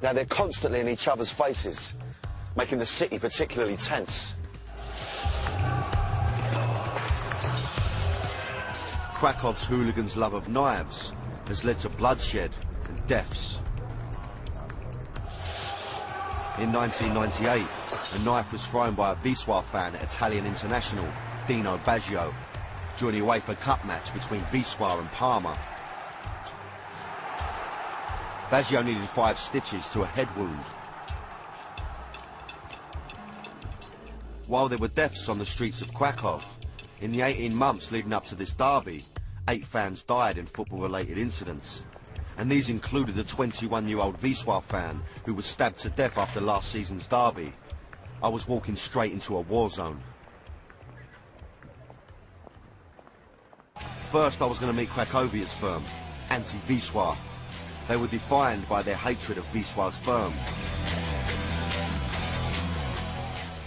Now, they're constantly in each other's faces, making the city particularly tense. Krakow's hooligans' love of knives has led to bloodshed and deaths. In 1998, a knife was thrown by a Wisła fan at Italian international Dino Baggio during the UEFA Cup match between Wisła and Parma. Baggio needed 5 stitches to a head wound. While there were deaths on the streets of Krakow, in the 18 months leading up to this derby, 8 fans died in football-related incidents. And these included a 21-year-old Wisła fan who was stabbed to death after last season's derby. I was walking straight into a war zone. First, I was going to meet Krakowia's firm, Anti-Wisła. They were defined by their hatred of Wisła's firm.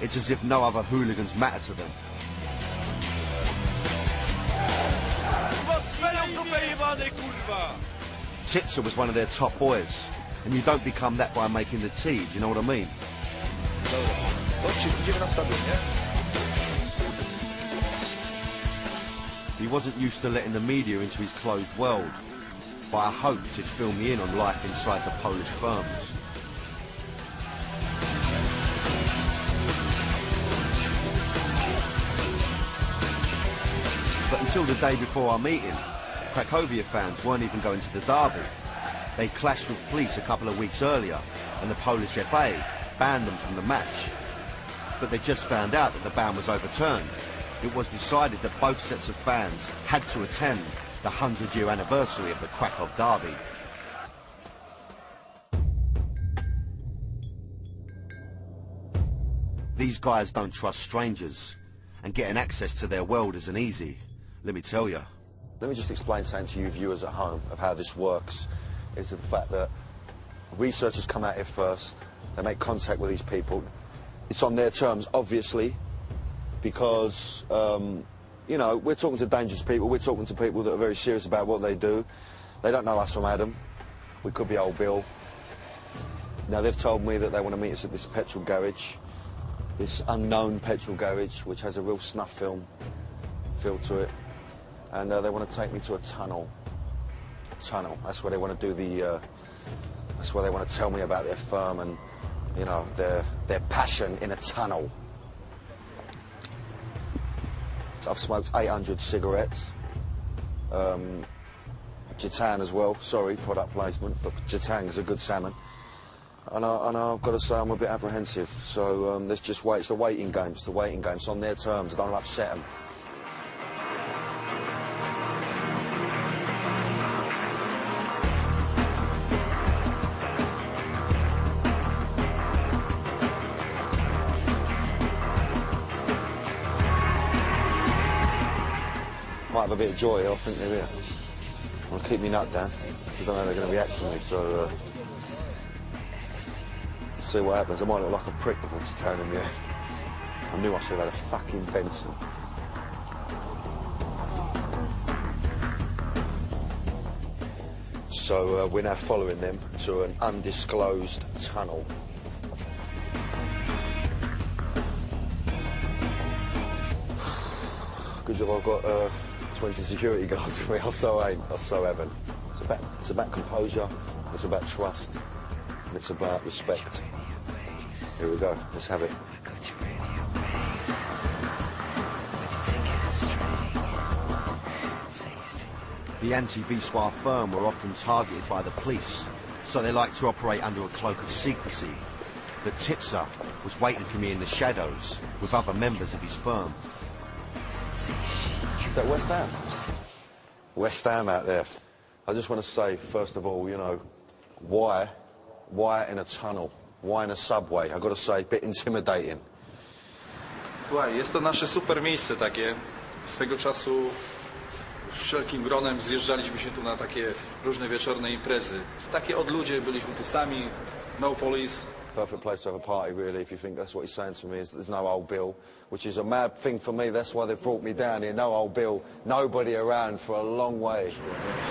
It's as if no other hooligans matter to them. Titsa was one of their top boys, and you don't become that by making the tea, do you know what I mean? He wasn't used to letting the media into his closed world, but I hoped he'd fill me in on life inside the Polish firms. But until the day before our meeting, Cracovia fans weren't even going to the derby. They clashed with police a couple of weeks earlier, and the Polish FA banned them from the match. But they just found out that the ban was overturned. It was decided that both sets of fans had to attend the 100-year anniversary of the Krakow derby. These guys don't trust strangers, and getting access to their world isn't easy, let me tell you. Let me just explain something to you viewers at home of how this works. Is the fact that researchers come out here first, they make contact with these people. It's on their terms, obviously, because, you know, we're talking to dangerous people, we're talking to people that are very serious about what they do. They don't know us from Adam. We could be old Bill. Now, they've told me that they want to meet us at this petrol garage, this unknown petrol garage, which has a real snuff film feel to it. And they want to take me to a tunnel. That's where they want to do the, that's where they want to tell me about their firm and, you know, their passion in a tunnel. So I've smoked 800 cigarettes. Jatan as well, sorry, product placement, but Jatan is a good salmon. And I've got to say I'm a bit apprehensive, so let's just wait. It's the waiting game, it's on their terms, I don't want to upset them. Might have a bit of joy, I think they're here. I'll keep me nut down, because I don't know how they're going to react to me, so let's see what happens. I might look like a prick before just telling them, yeah. I knew I should have had a fucking Benson. So we're now following them to an undisclosed tunnel. Good job I've got 20 security guards with me, I so haven't. It's about composure, it's about trust, and it's about respect. Here we go, let's have it. The anti-Wisła firm were often targeted by the police, so they like to operate under a cloak of secrecy. But Titsa was waiting for me in the shadows with other members of his firm. Is that West Ham? West Ham out there. I just want to say, first of all, you know, why in a tunnel? Why in a subway? I've got to say, a bit intimidating. Słuchaj, jest to nasze super miejsce takie. Swego czasu wszelkim gronem zjeżdżaliśmy się tu na takie różne wieczorne imprezy. Takie odludzie, byliśmy tu sami, no police, Perfect place to have a party, really, if you think that's what he's saying to me, is that there's no old Bill, which is a mad thing for me. That's why they've brought me down here. No old Bill, nobody around for a long way.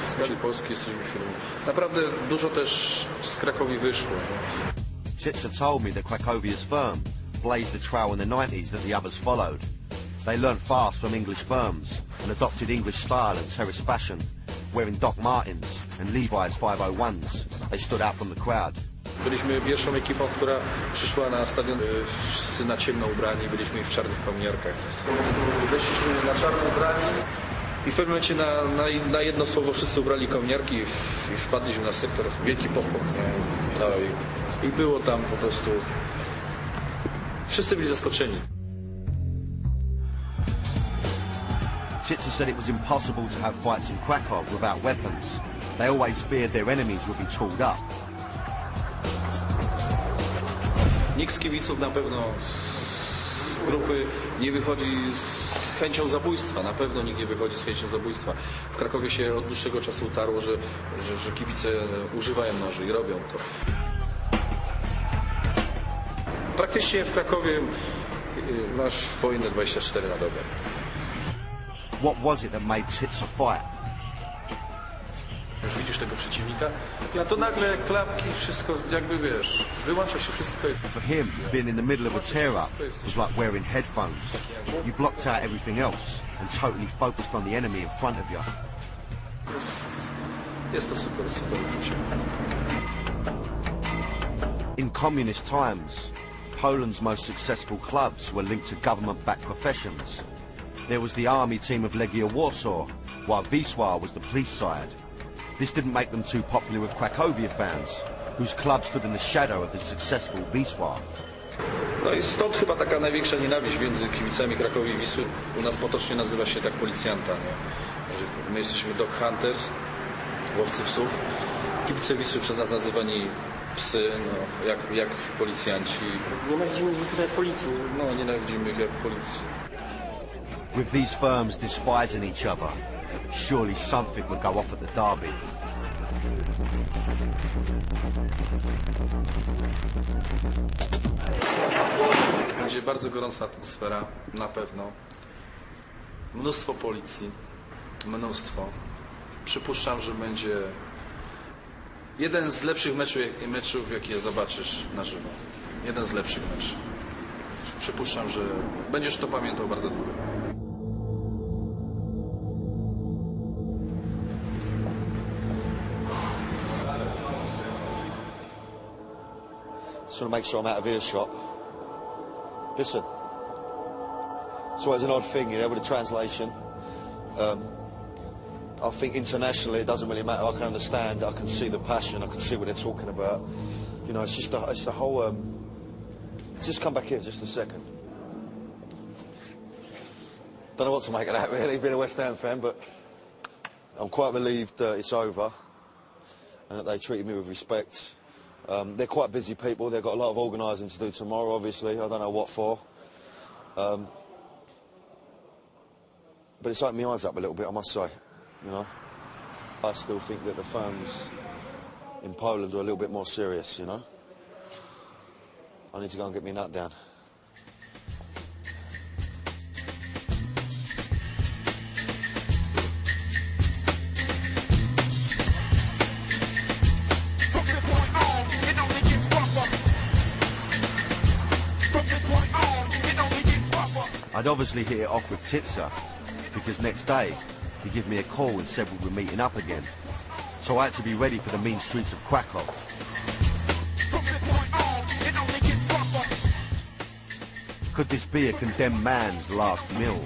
W skali Polski jesteśmy filmem. Naprawdę dużo też z Krakowi wyszło. Chitsa told me that Krakowia's firm blazed the trail in the 90s that the others followed. They learned fast from English firms and adopted English style and terrace fashion, wearing Doc Martens and Levi's 501s. They stood out from the crowd. Byliśmy pierwszą ekipą, która przyszła na stadion wszyscy na ciemno ubrani, byliśmy w czarnych kominiarkach. Weszliśmy na czarno ubrani i w pewnym momencie na jedno słowo wszyscy ubrali kominiarki i wpadliśmy na sektor Wielki Popłoch. No i było tam po prostu... Wszyscy byli zaskoczeni. Chitsa said it was impossible to have fights in Krakow without weapons. They always feared their enemies would be tooled up. Nikt z kibiców na pewno z grupy nie wychodzi z chęcią zabójstwa. Na pewno nikt nie wychodzi z chęcią zabójstwa. W Krakowie się od dłuższego czasu utarło, że kibice używają noży i robią to. Praktycznie w Krakowie masz wojnę 24 na dobę. What was it that made Chitsa fight? Już widzisz tego przeciwnika, a to nagle klapki, wszystko jakby wiesz, wyłącza się wszystko. For him, being in the middle of a tear-up was like wearing headphones. You blocked out everything else and totally focused on the enemy in front of you. Jest to super uczucie. In communist times, Poland's most successful clubs were linked to government-backed professions. There was the army team of Legia Warsaw, while Wisła was the police side. This didn't make them too popular with Cracovia fans, whose club stood in the shadow of the successful Wisła. No i stąd chyba taka największa nienawiść między kibicami Krakowi i Wisły. U nas potocznie nazywa się tak policjanta, nie? My jesteśmy dog hunters, łowcy psów. Kibice Wisły przez nas nazywani psy, no, jak policjanci. Nienawidzimy Wisły jak policji. No, nienawidzimy ich jak policji. With these firms despising each other, surely something would go off at the derby. Będzie bardzo gorąca atmosfera, na pewno. Mnóstwo policji, mnóstwo. Przypuszczam, że będzie jeden z lepszych meczów, jakie zobaczysz na żywo. Jeden z lepszych meczów. Przypuszczam, że będziesz to pamiętał bardzo długo. Just want to make sure I'm out of earshot. Listen, it's always an odd thing, you know, with a translation. I think internationally it doesn't really matter. I can understand, I can see the passion, I can see what they're talking about. You know, it's just the whole... just come back here just a second. Don't know what to make of that, really, being a West Ham fan, but I'm quite relieved it's over and that they treated me with respect. They're quite busy people. They've got a lot of organising to do tomorrow, obviously. I don't know what for. But it's opened my eyes up a little bit, I must say. You know, I still think that the firms in Poland are a little bit more serious, you know. I need to go and get my nut down. I'd obviously hit it off with Chitsa, because next day he gave me a call and said we were meeting up again. So I had to be ready for the mean streets of Krakow. Could this be a condemned man's last meal?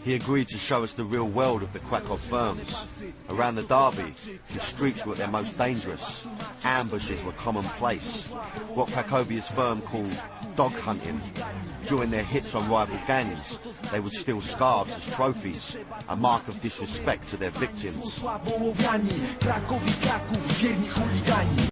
He agreed to show us the real world of the Krakow firms. Around the Derby, the streets were at their most dangerous. Ambushes were commonplace. What Krakowia's firm called dog hunting. During their hits on rival gangs, they would steal scarves as trophies, a mark of disrespect to their victims.